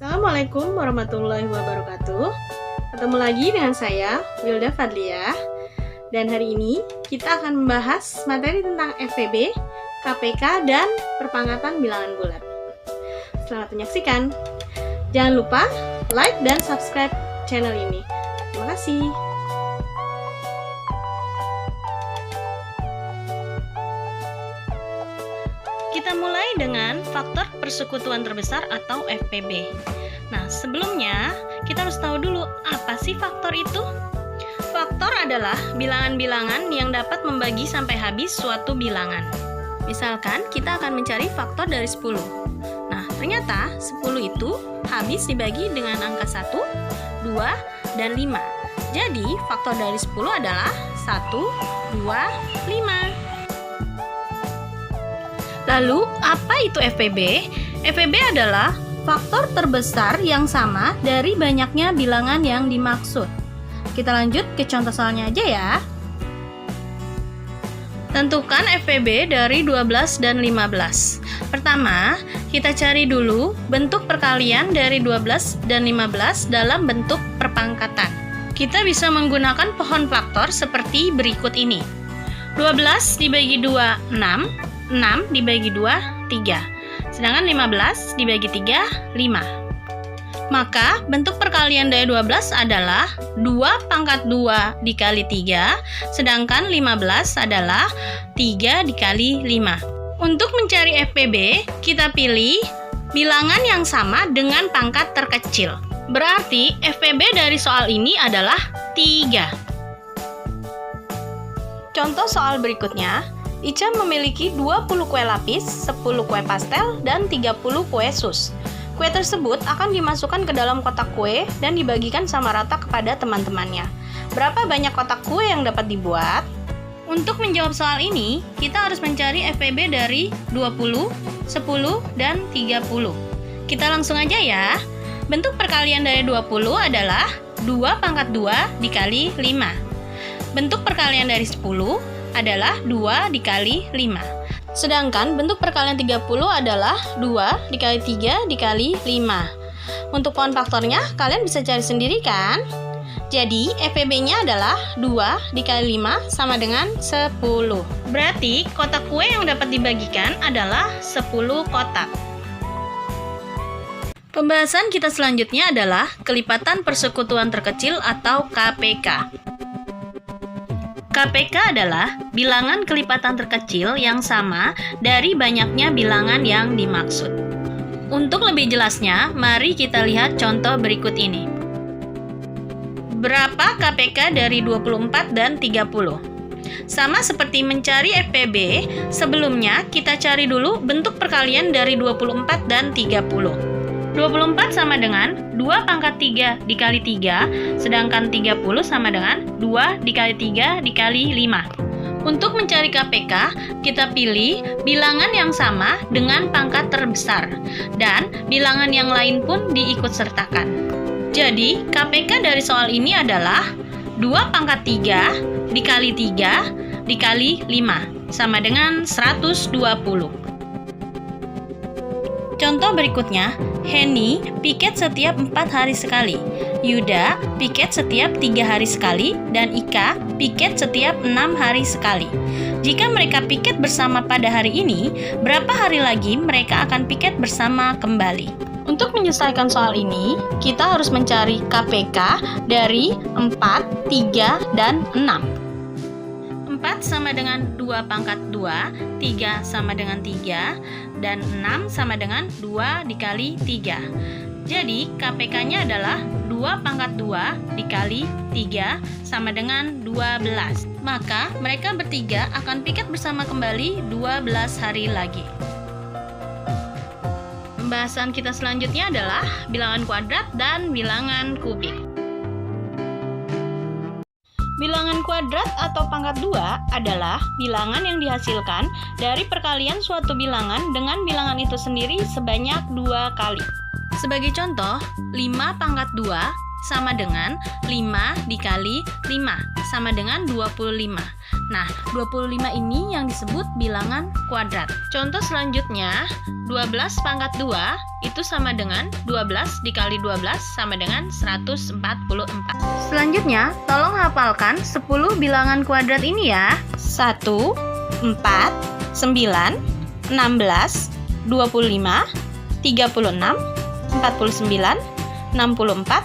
Assalamualaikum warahmatullahi wabarakatuh. Ketemu lagi dengan saya, Wilda Fadliah. Dan hari ini kita akan membahas materi tentang FPB, KPK, dan perpangkatan bilangan bulat. Selamat menyaksikan. Jangan lupa like dan subscribe channel ini. Terima kasih. Kita mulai dengan faktor persekutuan terbesar atau FPB. Nah, sebelumnya kita harus tahu dulu apa sih faktor itu? Faktor adalah bilangan-bilangan yang dapat membagi sampai habis suatu bilangan. Misalkan kita akan mencari faktor dari 10. Nah, ternyata 10 itu habis dibagi dengan angka 1, 2, dan 5. Jadi, faktor dari 10 adalah 1, 2, 5. Lalu, apa itu FPB? FPB adalah faktor terbesar yang sama dari banyaknya bilangan yang dimaksud. Kita lanjut ke contoh soalnya aja ya. Tentukan FPB dari 12 dan 15. Pertama, kita cari dulu bentuk perkalian dari 12 dan 15 dalam bentuk perpangkatan. Kita bisa menggunakan pohon faktor seperti berikut ini. 12 dibagi 2, 6. 6 dibagi 2, 3. Sedangkan 15 dibagi 3, 5. Maka bentuk perkalian dari 12 adalah 2 pangkat 2 dikali 3, sedangkan 15 adalah 3 dikali 5. Untuk mencari FPB, kita pilih bilangan yang sama dengan pangkat terkecil. Berarti FPB dari soal ini adalah 3. Contoh soal berikutnya. Ica memiliki 20 kue lapis, 10 kue pastel, dan 30 kue sus. Kue tersebut akan dimasukkan ke dalam kotak kue dan dibagikan sama rata kepada teman-temannya. Berapa banyak kotak kue yang dapat dibuat? Untuk menjawab soal ini, kita harus mencari FPB dari 20, 10, dan 30. Kita langsung aja ya. Bentuk perkalian dari 20 adalah 2 pangkat 2 dikali 5. Bentuk perkalian dari 10 adalah 2 dikali 5. Sedangkan bentuk perkalian 30 adalah 2 dikali 3 dikali 5. Untuk pohon faktornya, kalian bisa cari sendiri kan? Jadi, FPB-nya adalah 2 dikali 5 sama dengan 10. Berarti, kotak kue yang dapat dibagikan adalah 10 kotak. Pembahasan kita selanjutnya adalah kelipatan persekutuan terkecil atau KPK. KPK adalah bilangan kelipatan terkecil yang sama dari banyaknya bilangan yang dimaksud. Untuk lebih jelasnya, mari kita lihat contoh berikut ini. Berapa KPK dari 24 dan 30? Sama seperti mencari FPB, sebelumnya kita cari dulu bentuk perkalian dari 24 dan 30. 24 sama dengan 2 pangkat 3 dikali 3, sedangkan 30 sama dengan 2 dikali 3 dikali 5. Untuk mencari KPK, kita pilih bilangan yang sama dengan pangkat terbesar, dan bilangan yang lain pun diikut sertakan. Jadi, KPK dari soal ini adalah 2 pangkat 3 dikali 3 dikali 5, sama dengan 120. Contoh berikutnya, Henny piket setiap 4 hari sekali, Yuda piket setiap 3 hari sekali, dan Ika piket setiap 6 hari sekali. Jika mereka piket bersama pada hari ini, berapa hari lagi mereka akan piket bersama kembali? Untuk menyelesaikan soal ini, kita harus mencari KPK dari 4, 3, dan 6. 4 sama dengan 2 pangkat 2, 3 sama dengan 3, dan 6 sama dengan 2 dikali 3. Jadi, KPK-nya adalah 2 pangkat 2 dikali 3 sama dengan 12. Maka, mereka bertiga akan piket bersama kembali 12 hari lagi. Pembahasan kita selanjutnya adalah bilangan kuadrat dan bilangan kubik. Bilangan kuadrat atau pangkat 2 adalah bilangan yang dihasilkan dari perkalian suatu bilangan dengan bilangan itu sendiri sebanyak 2 kali. Sebagai contoh, 5 pangkat 2 sama dengan 5 dikali 5 sama dengan 25. Nah, 25 ini yang disebut bilangan kuadrat. Contoh selanjutnya, 12 pangkat 2 itu sama dengan 12 dikali 12 sama dengan 144. Selanjutnya, tolong hafalkan 10 bilangan kuadrat ini ya. 1, 4, 9, 16, 25, 36, 49, 64,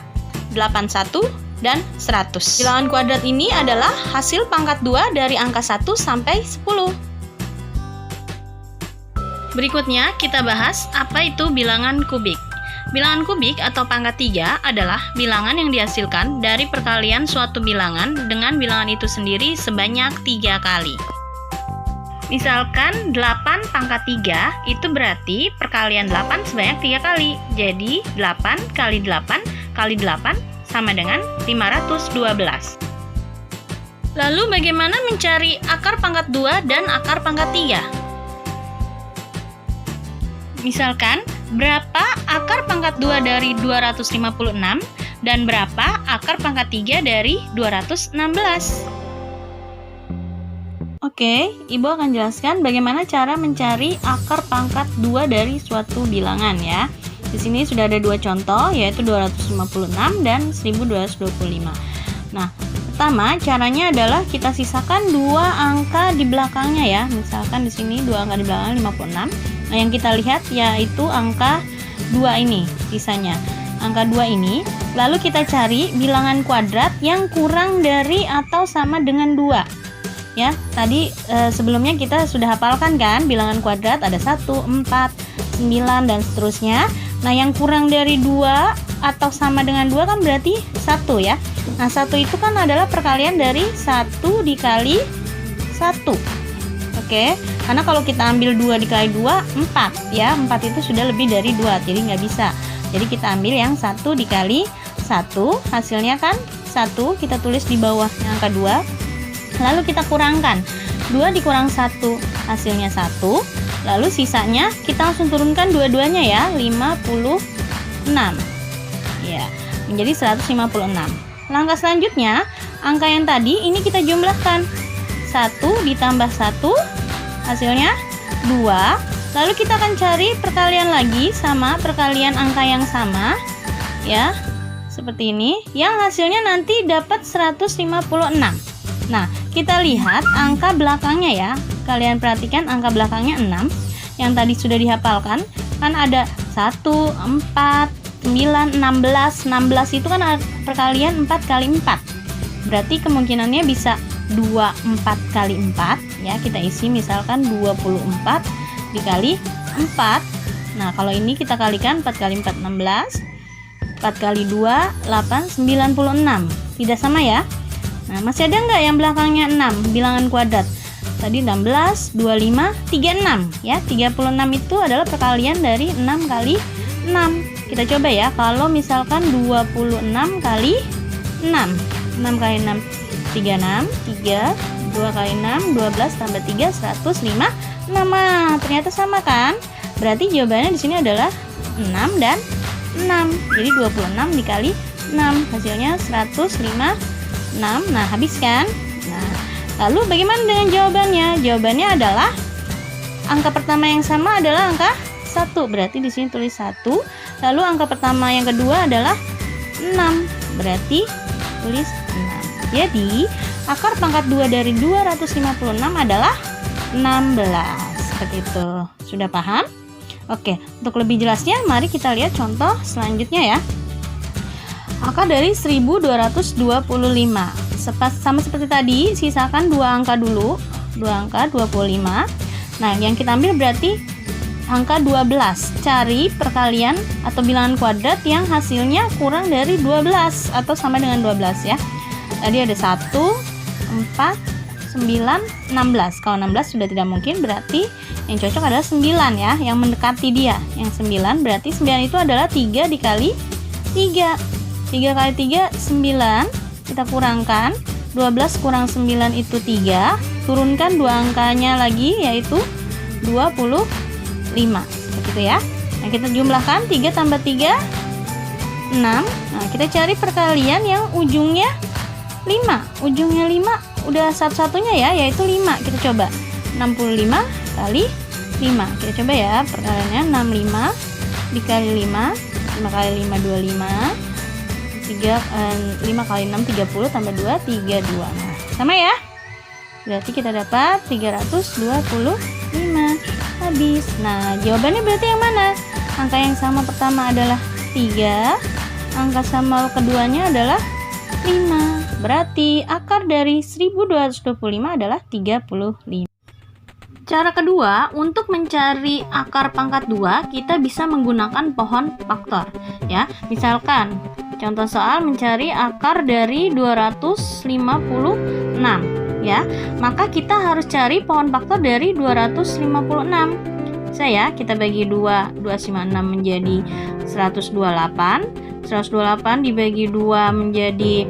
81, dan 100. Bilangan kuadrat ini adalah hasil pangkat 2 dari angka 1 sampai 10. Berikutnya kita bahas apa itu bilangan kubik. Bilangan kubik atau pangkat 3 adalah bilangan yang dihasilkan dari perkalian suatu bilangan dengan bilangan itu sendiri sebanyak 3 kali. Misalkan 8 pangkat 3 itu berarti perkalian 8 sebanyak 3 kali. Jadi 8 kali 8 kali 8 sama dengan 512. Lalu bagaimana mencari akar pangkat 2 dan akar pangkat 3? Misalkan, berapa akar pangkat 2 dari 256 dan berapa akar pangkat 3 dari 216? Oke, Ibu akan jelaskan bagaimana cara mencari akar pangkat 2 dari suatu bilangan ya. Di sini sudah ada 2 contoh, yaitu 256 dan 1225. Nah, pertama caranya adalah kita sisakan 2 angka di belakangnya ya. Misalkan di sini 2 angka di belakang 56. Nah, yang kita lihat yaitu angka 2 ini, sisanya. Angka 2 ini, lalu kita cari bilangan kuadrat yang kurang dari atau sama dengan 2. Ya, tadi sebelumnya kita sudah hafalkan kan bilangan kuadrat ada 1, 4, 9 dan seterusnya. Nah, yang kurang dari 2 atau sama dengan 2 kan berarti 1 ya. Nah, 1 itu kan adalah perkalian dari 1 dikali 1. Oke, karena kalau kita ambil 2 dikali 2, 4 ya. 4 itu sudah lebih dari 2, jadi nggak bisa. Jadi kita ambil yang 1 dikali 1, hasilnya kan 1, kita tulis di bawah angka 2. Lalu kita kurangkan 2 dikurang 1, hasilnya 1. Lalu sisanya kita langsung turunkan dua-duanya ya, 56 ya, menjadi 156. Langkah selanjutnya, angka yang tadi ini kita jumlahkan, 1 ditambah 1 hasilnya 2. Lalu kita akan cari perkalian lagi sama perkalian angka yang sama ya, seperti ini, yang hasilnya nanti dapat 156. Nah, kita lihat angka belakangnya ya. Kalian perhatikan angka belakangnya 6. Yang tadi sudah dihafalkan. Kan ada 1, 4, 9, 16. 16 itu kan perkalian 4 kali 4. Berarti kemungkinannya bisa 24 kali 4. Ya, kita isi misalkan 24 dikali 4. Nah, kalau ini kita kalikan 4 kali 4, 16. 4 kali 2, 8, 96. Tidak sama ya? Nah, masih ada nggak yang belakangnya 6, bilangan kuadrat? Tadi 16, 25, 36 ya. 36 itu adalah perkalian dari 6 kali 6. Kita coba ya, kalau misalkan 26 kali 6. 6 kali 6, 36, 3, 2 kali 6, 12 tambah 3, 105. Nah, ternyata sama kan? Berarti jawabannya di sini adalah 6 dan 6. Jadi 26 dikali 6, hasilnya 105. 6. Nah, habis kan? Nah, lalu bagaimana dengan jawabannya? Jawabannya adalah angka pertama yang sama adalah angka 1. Berarti di sini tulis 1. Lalu angka pertama yang kedua adalah 6. Berarti tulis 6. Jadi, akar pangkat 2 dari 256 adalah 16. Seperti itu. Sudah paham? Oke, untuk lebih jelasnya mari kita lihat contoh selanjutnya ya. Akar dari 1225. Sama seperti tadi, sisakan 2 angka dulu. 2 angka 25. Nah, yang kita ambil berarti angka 12. Cari perkalian atau bilangan kuadrat yang hasilnya kurang dari 12 atau sama dengan 12 ya. Tadi ada 1, 4, 9, 16. Kalau 16 sudah tidak mungkin, berarti yang cocok adalah 9 ya, yang mendekati dia. Yang 9 berarti 9 itu adalah 3 dikali 3. 3 kali 3, 9. Kita kurangkan 12 kurang 9 itu 3. Turunkan 2 angkanya lagi, yaitu 25. Seperti itu ya. Nah, kita jumlahkan 3 tambah 3 6. Nah, kita cari perkalian yang ujungnya 5. Ujungnya 5 udah satu-satunya ya, yaitu 5. Kita coba 65 kali 5. Kita coba ya perkaliannya. 65 dikali 5, 5 kali 5 25, 5 kali 6 30, tambah 2 32. Nah, sama ya. Berarti kita dapat 325. Habis. Nah, jawabannya berarti yang mana? Angka yang sama pertama adalah 3, angka sama keduanya adalah 5. Berarti akar dari 1225 adalah 35. Cara kedua, untuk mencari akar pangkat 2, kita bisa menggunakan pohon faktor. Ya, misalkan contoh soal mencari akar dari 256. Ya, maka kita harus cari pohon faktor dari 256. Saya kita bagi 2, 256 menjadi 128. 128 dibagi 2 menjadi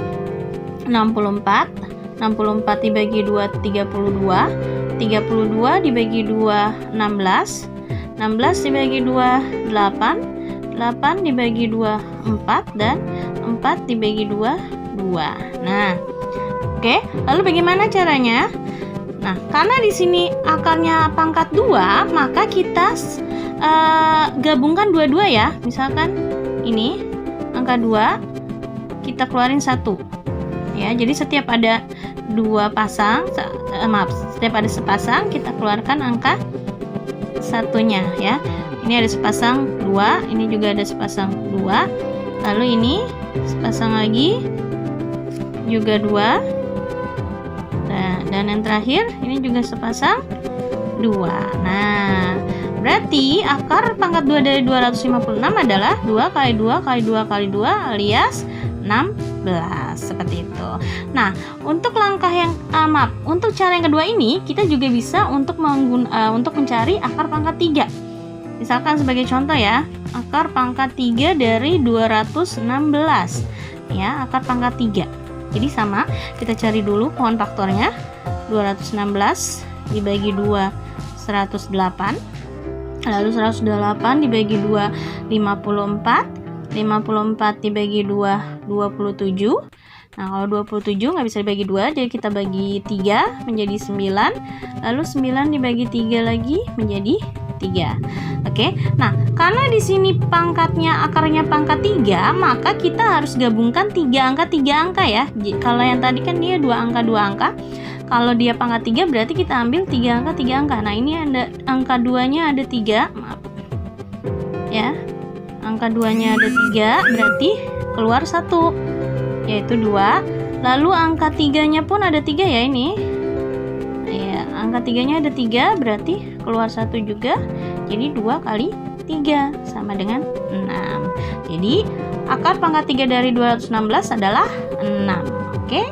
64. 64 dibagi 2 32. 32 dibagi 2 16. 16 dibagi 2 8. 8 dibagi 2 4 dan 4 dibagi 2 2. Nah, oke, lalu bagaimana caranya? Nah, karena di sini akarnya pangkat 2, maka kita gabungkan dua-dua ya. Misalkan ini angka 2, kita keluarin 1. Ya, jadi setiap ada dua pasang, setiap ada sepasang kita keluarkan angka satunya ya. Ini ada sepasang 2, ini juga ada sepasang 2. Lalu ini sepasang lagi juga 2. Nah, dan yang terakhir ini juga sepasang 2. Nah, berarti akar pangkat 2 dari 256 adalah 2 kali 2 kali 2 kali 2 alias 16, seperti itu. Nah, untuk langkah yang untuk cara yang kedua ini kita juga bisa untuk mencari akar pangkat 3. Misalkan sebagai contoh ya, akar pangkat 3 dari 216. Ya, akar pangkat 3. Jadi sama, kita cari dulu pohon faktornya. 216 dibagi 2 108. Lalu 108 dibagi 2 54. 54 dibagi 2 27. Nah, kalau 27 nggak bisa dibagi 2, jadi kita bagi 3 menjadi 9. Lalu 9 dibagi 3 lagi menjadi 3. Oke. Nah, karena di sini akarnya pangkat 3, maka kita harus gabungkan 3 angka ya. Kalau yang tadi kan dia 2 angka. Kalau dia pangkat 3 berarti kita ambil 3 angka. Nah, ini ada angka 2-nya ada 3. Maaf. Ya. Angka 2-nya ada 3, berarti keluar 1, yaitu 2. Lalu angka 3-nya pun ada 3 ya ini. Ya, angka 3-nya ada 3, berarti keluar 1 juga. Jadi 2 kali 3 sama dengan 6. Jadi akar pangkat 3 dari 216 adalah 6. Oke?